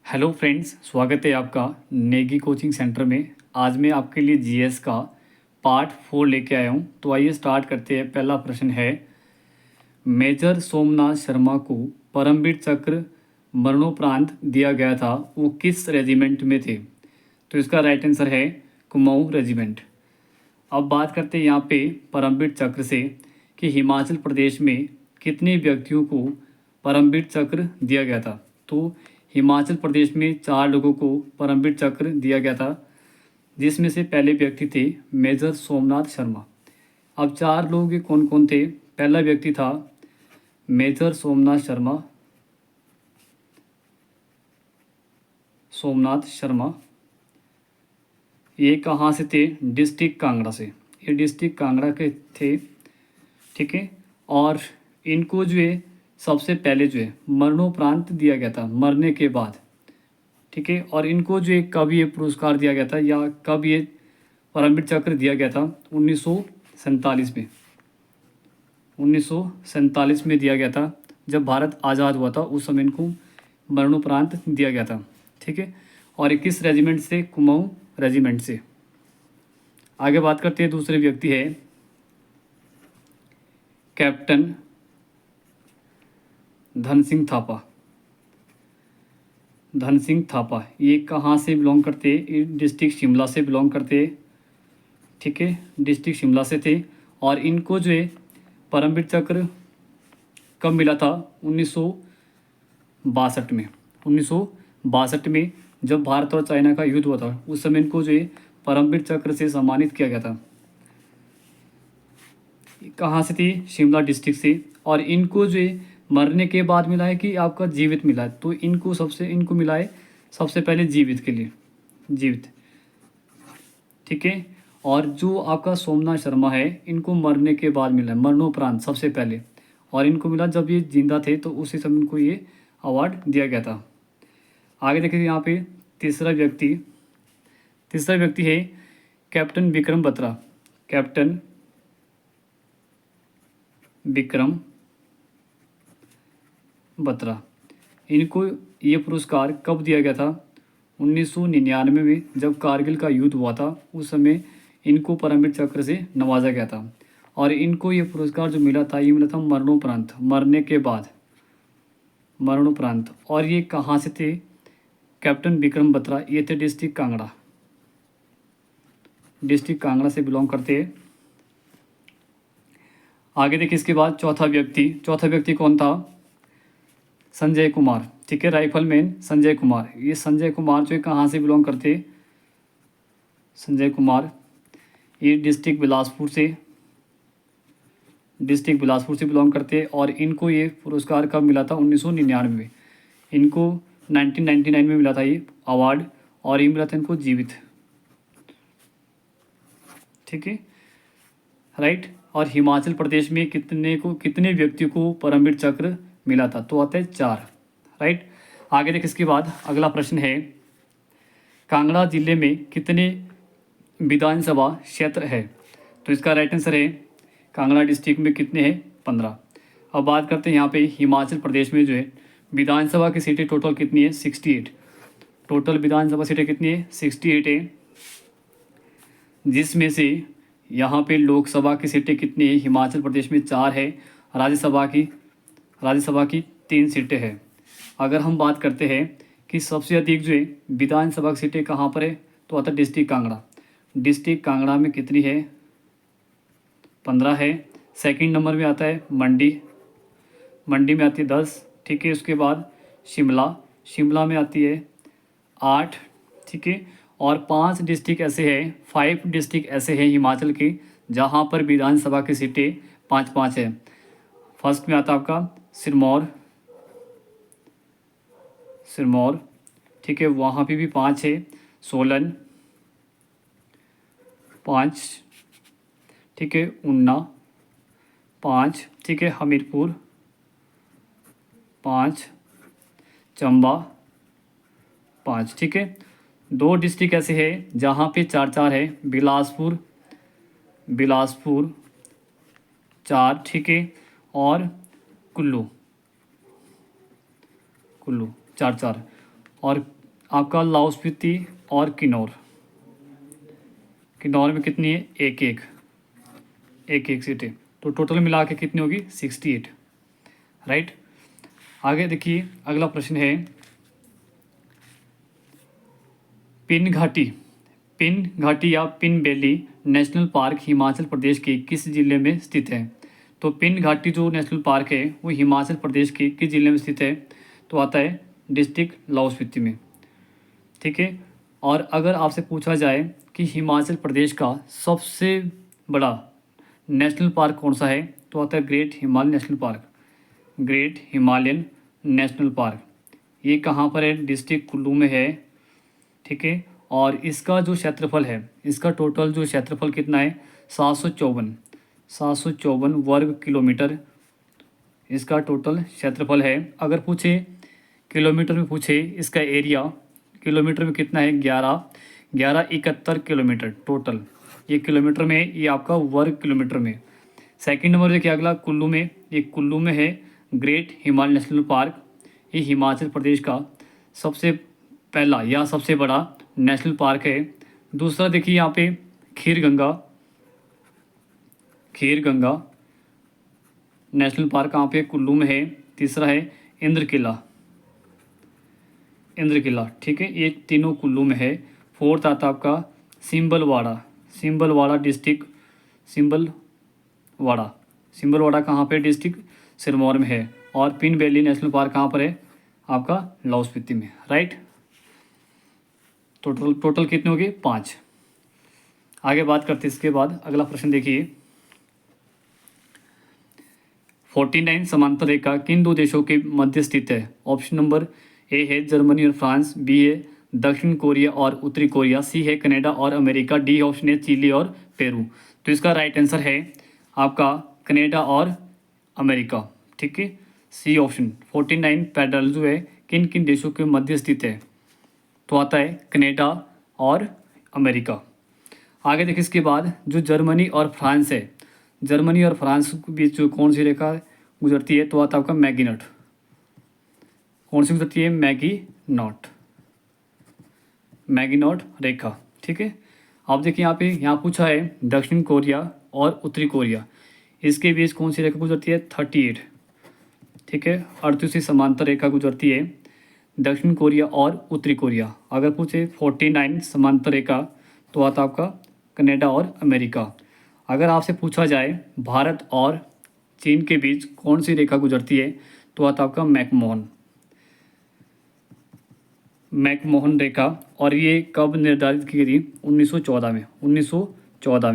Hello friends, स्वागत है आपका नेगी कोचिंग सेंटर में। आज मैं आपके लिए जीएस का पार्ट 4 लेके आया हूँ। तो आइए स्टार्ट करते हैं। पहला प्रश्न है, मेजर सोमनाथ शर्मा को परमवीर चक्र मरणोपरांत दिया गया था, वो किस रेजिमेंट में थे? तो इसका राइट आंसर है कुमाऊं रेजिमेंट। अब बात करते हैं यहाँ पे परमवीर चक्र से कि हिमाचल प्रदेश में कितने व्यक्तियों को परमवीर चक्र दिया गया था। तो हिमाचल प्रदेश में 4 लोगों को परमवीर चक्र दिया गया था, जिसमें से पहले व्यक्ति थे मेजर सोमनाथ शर्मा। अब 4 लोग ये कौन कौन थे? पहला व्यक्ति था मेजर सोमनाथ शर्मा। ये कहाँ से थे? डिस्ट्रिक्ट कांगड़ा से। ये डिस्ट्रिक्ट कांगड़ा के थे, ठीक है। और इनको जो है सबसे पहले जो है मरणोपरांत दिया गया था, मरने के बाद, ठीक है। और इनको जो है कब ये पुरस्कार दिया गया था या कब ये परमवीर चक्र दिया गया था? 1947 में। 1947 में दिया गया था, जब भारत आज़ाद हुआ था उस समय इनको मरणोपरांत दिया गया था, ठीक है। और 21 रेजिमेंट से? कुमाऊं रेजिमेंट से। आगे बात करते हैं, दूसरे व्यक्ति है कैप्टन धन सिंह थापा। ये कहाँ से बिलोंग करते? ये डिस्ट्रिक्ट शिमला से बिलोंग करते, ठीक है। डिस्ट्रिक्ट शिमला से थे। और इनको जो है परमवीर चक्र कब मिला था? 1962 में। 1962 में जब भारत और चाइना का युद्ध हुआ था, उस समय इनको जो है परमवीर चक्र से सम्मानित किया गया था। कहाँ से थी? शिमला डिस्ट्रिक्ट से। और इनको जो है मरने के बाद मिला है कि आपका जीवित मिला है? तो इनको मिला है सबसे पहले जीवित के लिए, जीवित, ठीक है। और जो आपका सोमनाथ शर्मा है, इनको मरने के बाद मिला है, मरणोपरांत सबसे पहले। और इनको मिला जब ये जिंदा थे, तो उसी समय इनको ये अवार्ड दिया गया था। आगे देखिए यहाँ पे तीसरा व्यक्ति है कैप्टन विक्रम बत्रा। इनको ये पुरस्कार कब दिया गया था? 1999 में, जब कारगिल का युद्ध हुआ था, उस समय इनको परमवीर चक्र से नवाजा गया था। और इनको ये पुरस्कार जो मिला था, ये मिला था मरणोपरांत, मरने के बाद, मरणोपरांत। और ये कहाँ से थे? कैप्टन विक्रम बत्रा, ये थे डिस्ट्रिक्ट कांगड़ा से बिलोंग करते हैं। आगे देखिए, इसके बाद चौथा व्यक्ति कौन था? संजय कुमार, ठीक है, राइफलमैन संजय कुमार। ये संजय कुमार जो है कहाँ से बिलोंग करते? संजय कुमार ये डिस्ट्रिक्ट बिलासपुर से बिलोंग करते हैं। और इनको ये पुरस्कार कब मिला था? 1999 में। इनको 1999 में मिला था ये अवार्ड, और ये मिला था इनको जीवित, ठीक है, राइट। और हिमाचल प्रदेश में कितने व्यक्तियों को परमवीर चक्र मिला था? तो आता है 4, राइट। आगे देख, इसके बाद अगला प्रश्न है, कांगड़ा जिले में कितने विधानसभा क्षेत्र है? तो इसका राइट आंसर है कांगड़ा डिस्ट्रिक्ट में कितने हैं? 15। अब बात करते हैं यहाँ पे हिमाचल प्रदेश में जो है विधानसभा की सीटें टोटल कितनी है? 68। टोटल विधानसभा सीटें कितनी है? 68 है, जिसमें से यहाँ पे लोकसभा की सीटें कितनी है? हिमाचल प्रदेश में 4 है। राज्यसभा की 3 सीटें हैं। अगर हम बात करते हैं कि सबसे अधिक जो है विधानसभा की सीटें कहाँ पर है, तो आता है डिस्ट्रिक्ट कांगड़ा में कितनी है? 15 है। सेकंड नंबर में आता है मंडी में आती है 10, ठीक है। उसके बाद शिमला में आती है 8, ठीक है। और 5 डिस्ट्रिक्ट ऐसे हैं हिमाचल के, जहाँ पर विधानसभा की सीटें 5-5 है। फर्स्ट में आता है आपका सिरमौर, ठीक है, वहाँ पे भी 5 है। सोलन 5, ठीक है। ऊना 5, ठीक है। हमीरपुर 5, चंबा 5, ठीक है। 2 डिस्ट्रिक्ट ऐसे हैं जहाँ पे 4-4 है। बिलासपुर 4, ठीक है। और कुल्लू 4-4। और आपका लाहौल स्पीति और किन्नौर। किन्नौर में कितनी है? एक एक सीटें, तो टोटल मिला के कितनी होगी? 68, राइट। आगे देखिए अगला प्रश्न है, पिन घाटी या Pin valley national park Himachal Pradesh के किस जिले में स्थित है? तो पिन घाटी जो नेशनल पार्क है वो हिमाचल प्रदेश के किस जिले में स्थित है? तो आता है डिस्ट्रिक्ट लाहौल स्पीति में, ठीक है। और अगर आपसे पूछा जाए कि हिमाचल प्रदेश का सबसे बड़ा नेशनल पार्क कौन सा है? तो आता है great Himalayan national park. Great Himalayan national park ये कहाँ पर है? डिस्ट्रिक्ट कुल्लू में है, ठीक है। और इसका जो क्षेत्रफल है, इसका टोटल जो क्षेत्रफल कितना है? 754 वर्ग किलोमीटर इसका टोटल क्षेत्रफल है। अगर पूछे किलोमीटर में, पूछे इसका एरिया किलोमीटर में कितना है? 1171 किलोमीटर टोटल। ये किलोमीटर में है, ये आपका वर्ग किलोमीटर में। सेकंड नंबर देखिए अगला कुल्लू में, ये कुल्लू में है ग्रेट हिमालयन नेशनल पार्क। ये हिमाचल प्रदेश का सबसे पहला या सबसे बड़ा नेशनल पार्क है। दूसरा देखिए यहाँ पे खीर गंगा नेशनल पार्क कहाँ पे? कुल्लू में है। तीसरा है इंद्र किला, ठीक है। ये तीनों कुल्लू में है। फोर्थ आता आपका सिंबलवाड़ा डिस्ट्रिक्ट, सिंबलवाड़ा कहाँ पे? डिस्ट्रिक्ट सिरमौर में है। और पिन वैली नेशनल पार्क कहाँ पर है? आपका लाहौल स्पीति में, राइट। टोटल कितने हो गए? 5। आगे बात करते हैं इसके बाद अगला प्रश्न देखिए, 49 समांतर रेखा किन दो देशों के मध्य स्थित है? ऑप्शन नंबर ए है जर्मनी और फ्रांस, बी है दक्षिण कोरिया और उत्तरी कोरिया, सी है कनाडा और अमेरिका, डी ऑप्शन है चिली और पेरू। तो इसका राइट आंसर है आपका कनाडा और अमेरिका, ठीक है। सी ऑप्शन 49 पैडल जो है किन किन देशों के मध्य स्थित है? तो आता है कनाडा और अमेरिका। आगे देखिए इसके बाद जो जर्मनी और फ्रांस है, जर्मनी और फ्रांस के बीच जो कौन सी रेखा गुजरती है? तो आता है आपका मैगीनॉट। कौन सी गुजरती है? मैगीनॉट रेखा, ठीक है। अब देखिए यहाँ पूछा है दक्षिण कोरिया और उत्तरी कोरिया, इसके बीच कौन सी रेखा गुजरती है? 38, ठीक है। 38 समांतर रेखा गुजरती है दक्षिण कोरिया और उत्तरी कोरिया। अगर पूछे 49 समांतर रेखा तो आता आपका कनाडा और अमेरिका। अगर आपसे पूछा जाए भारत और चीन के बीच कौन सी रेखा गुजरती है? तो आता आपका मैकमोहन रेखा। और ये कब निर्धारित की गई थी? 1914 में 1914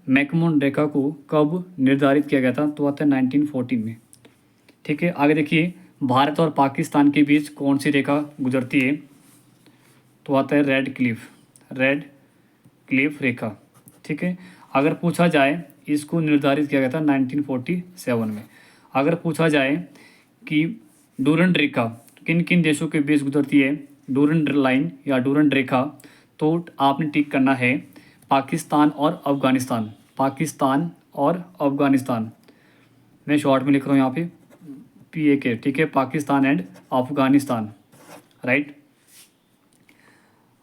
मैकमोहन रेखा को कब निर्धारित किया गया था? तो आता है 1914 में, ठीक है। आगे देखिए भारत और पाकिस्तान के बीच कौन सी रेखा गुजरती है? तो आता है रेड क्लिफ रेखा, ठीक है। अगर पूछा जाए इसको निर्धारित किया गया था 1947 में। अगर पूछा जाए कि डूरंड रेखा किन किन देशों के बीच गुजरती है? डूरंड लाइन या डूरंड रेखा, तो आपने टिक करना है पाकिस्तान और अफगानिस्तान। मैं शॉर्ट में लिख रहा हूँ यहाँ पे PAK, ठीक है, पाकिस्तान एंड अफगानिस्तान, राइट।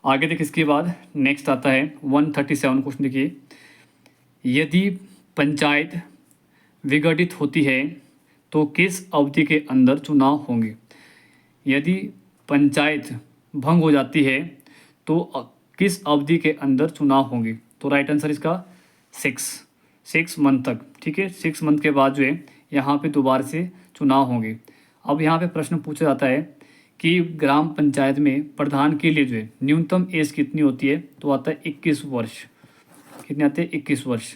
आगे देखिए इसके बाद नेक्स्ट आता है 137 क्वेश्चन। देखिए यदि पंचायत विघटित होती है तो किस अवधि के अंदर चुनाव होंगे? यदि पंचायत भंग हो जाती है तो किस अवधि के अंदर चुनाव होंगे? तो राइट आंसर इसका 6 मंथ तक, ठीक है। 6 मंथ के बाद जो है यहाँ पे दोबारा से चुनाव होंगे। अब यहाँ पे प्रश्न पूछा जाता है कि ग्राम पंचायत में प्रधान के लिए जो है न्यूनतम एज कितनी होती है? तो आता है 21 वर्ष। कितने आते हैं? 21 वर्ष।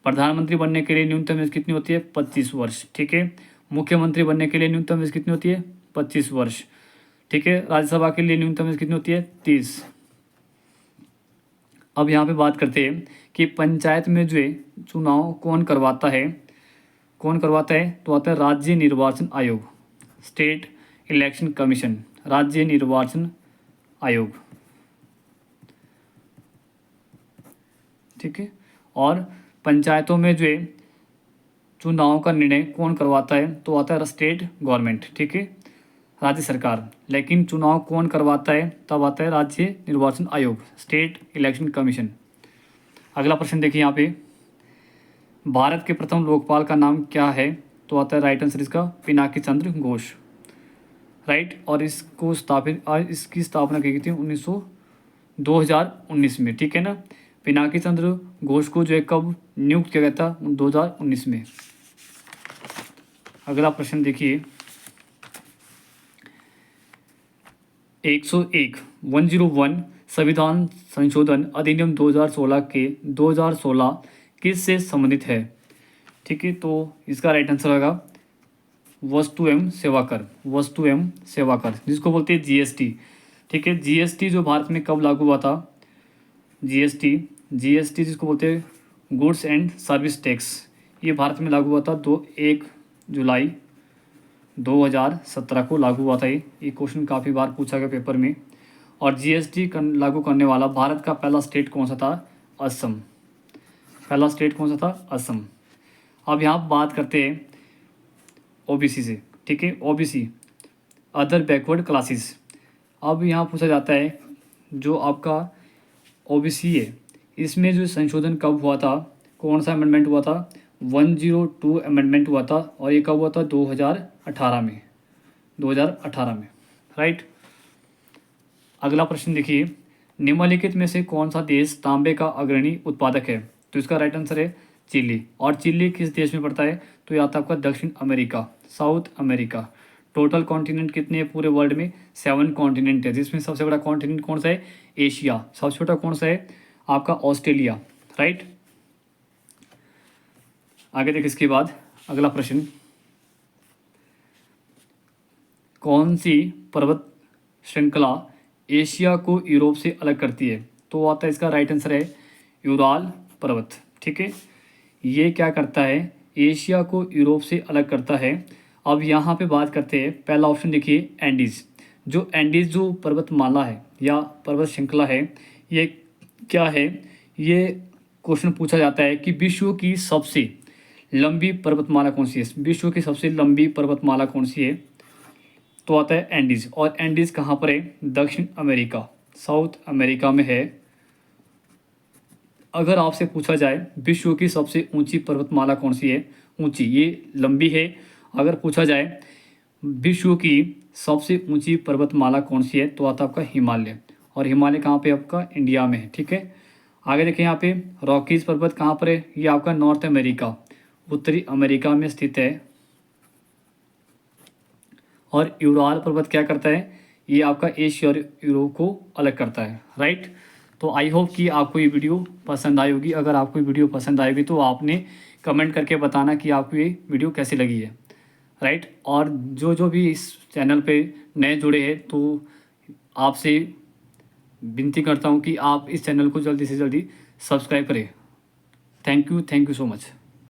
प्रधानमंत्री बनने के लिए न्यूनतम एज कितनी होती है? 25 वर्ष, ठीक है। मुख्यमंत्री बनने के लिए न्यूनतम एज कितनी होती है? 25 वर्ष, ठीक है। राज्यसभा के लिए न्यूनतम एज कितनी होती है? 30। अब यहाँ पे बात करते हैं कि पंचायत में जो है चुनाव कौन करवाता है? तो आता है राज्य निर्वाचन आयोग, स्टेट इलेक्शन कमीशन, राज्य निर्वाचन आयोग, ठीक है। और पंचायतों में जो है चुनाव का निर्णय कौन करवाता है? तो आता है स्टेट गवर्नमेंट, ठीक है, राज्य सरकार। लेकिन चुनाव कौन करवाता है? तब आता है राज्य निर्वाचन आयोग, स्टेट इलेक्शन कमीशन। अगला प्रश्न देखिए यहाँ पे, भारत के प्रथम लोकपाल का नाम क्या है? तो आता है राइट आंसर इसका पिनाकी चंद्र घोष, राइट। और इसको इसकी स्थापना की गई थी 2019 में, ठीक है ना। पिनाकी चंद्र घोष को जो है कब नियुक्त किया गया था? 2019 में। अगला प्रश्न देखिए, 101 संविधान संशोधन अधिनियम 2016 किस से संबंधित है? ठीक है, तो इसका राइट आंसर होगा वस्तु एवं सेवा कर, वस्तु एवं सेवा कर, जिसको बोलते हैं जीएसटी। ठीक है, जीएसटी जो भारत में कब लागू हुआ था? जीएसटी जिसको बोलते हैं गुड्स एंड सर्विस टैक्स, ये भारत में लागू हुआ था 1 जुलाई 2017 को लागू हुआ था। ये क्वेश्चन काफ़ी बार पूछा गया पेपर में। और जीएसटी लागू करने वाला भारत का पहला स्टेट कौन सा था? असम। पहला स्टेट कौन सा था? असम। अब यहाँ बात करते हैं ओबीसी से, ठीक है, ओबीसी अदर बैकवर्ड क्लासेस। अब यहाँ पूछा जाता है जो आपका ओबीसी है, इसमें जो संशोधन कब हुआ था? कौन सा अमेंडमेंट हुआ था? 102 अमेंडमेंट हुआ था, और ये कब हुआ था? 2018 में, 2018 में, राइट। अगला प्रश्न देखिए, निम्नलिखित में से कौन सा देश तांबे का अग्रणी उत्पादक है? तो इसका राइट आंसर है चिली। और चिली किस देश में पड़ता है? तो यह आता है आपका दक्षिण America, south America. Total continent कितने हैं पूरे वर्ल्ड में? 7 कॉन्टिनेंट है, जिसमें सबसे बड़ा कॉन्टिनेंट कौन सा है? एशिया। सबसे छोटा कौन सा है? आपका ऑस्ट्रेलिया, राइट। आगे देखिए, इसके बाद अगला प्रश्न, कौन सी पर्वत श्रृंखला एशिया को यूरोप से अलग करती है? तो आता है इसका राइट आंसर है यूराल पर्वत, ठीक है। ये क्या करता है? एशिया को यूरोप से अलग करता है। अब यहाँ पे बात करते हैं, पहला ऑप्शन देखिए एंडीज़। जो एंडीज़ जो पर्वतमाला है या पर्वत श्रृंखला है, ये क्या है? ये क्वेश्चन पूछा जाता है कि विश्व की सबसे लंबी पर्वतमाला कौन सी है? विश्व की सबसे लंबी पर्वतमाला कौन सी है? तो आता है एंडीज़। और एंडीज़ कहाँ पर है? दक्षिण अमेरिका, साउथ अमेरिका में है। अगर आपसे पूछा जाए विश्व की सबसे ऊंची पर्वतमाला कौन सी है? ऊंची, ये लंबी है। अगर पूछा जाए विश्व की सबसे ऊंची पर्वतमाला कौन सी है? तो आता आपका हिमालय। और हिमालय कहाँ पे? आपका इंडिया में है, ठीक है। आगे देखें, यहाँ पे रॉकीज पर्वत कहाँ पर है? ये आपका नॉर्थ अमेरिका, उत्तरी अमेरिका में स्थित है। और यूराल पर्वत क्या करता है? ये आपका एशिया और यूरोप को अलग करता है, राइट। तो आई होप कि आपको ये वीडियो पसंद आई होगी। अगर आपको ये वीडियो पसंद आएगी तो आपने कमेंट करके बताना कि आपको ये वीडियो कैसी लगी है, राइट। और जो भी इस चैनल पे नए जुड़े हैं, तो आपसे विनती करता हूँ कि आप इस चैनल को जल्दी से जल्दी सब्सक्राइब करें। Thank you so much.